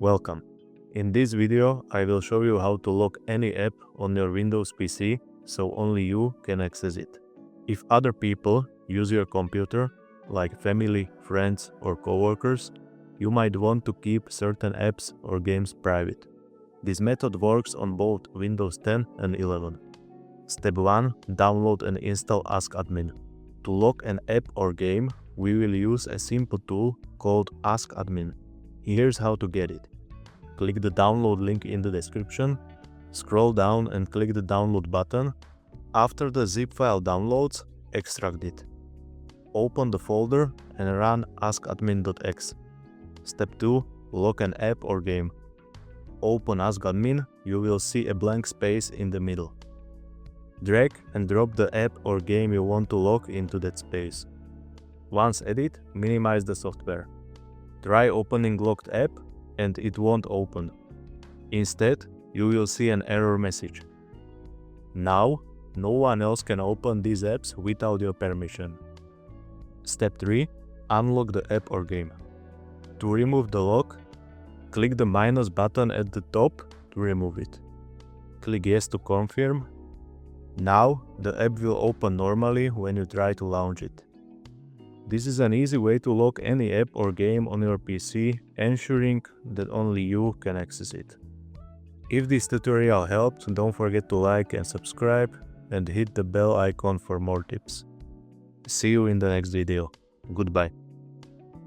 Welcome. In this video, I will show you how to lock any app on your Windows PC so only you can access it. If other people use your computer, like family, friends or coworkers, you might want to keep certain apps or games private. This method works on both Windows 10 and 11. Step 1. Download and install AskAdmin. To lock an app or game, we will use a simple tool called AskAdmin. Here's how to get it. Click the download link in the description, scroll down and click the download button. After the zip file downloads, extract it. Open the folder and run askadmin.exe. Step 2. Lock an app or game. Open AskAdmin, you will see a blank space in the middle. Drag and drop the app or game you want to lock into that space. Once added, minimize the software. Try opening locked app and it won't open. Instead, you will see an error message. Now, no one else can open these apps without your permission. Step 3. Unlock the app or game. To remove the lock, click the minus button at the top to remove it. Click yes to confirm. Now, the app will open normally when you try to launch it. This is an easy way to lock any app or game on your PC, ensuring that only you can access it. If this tutorial helped, don't forget to like and subscribe and hit the bell icon for more tips. See you in the next video. Goodbye.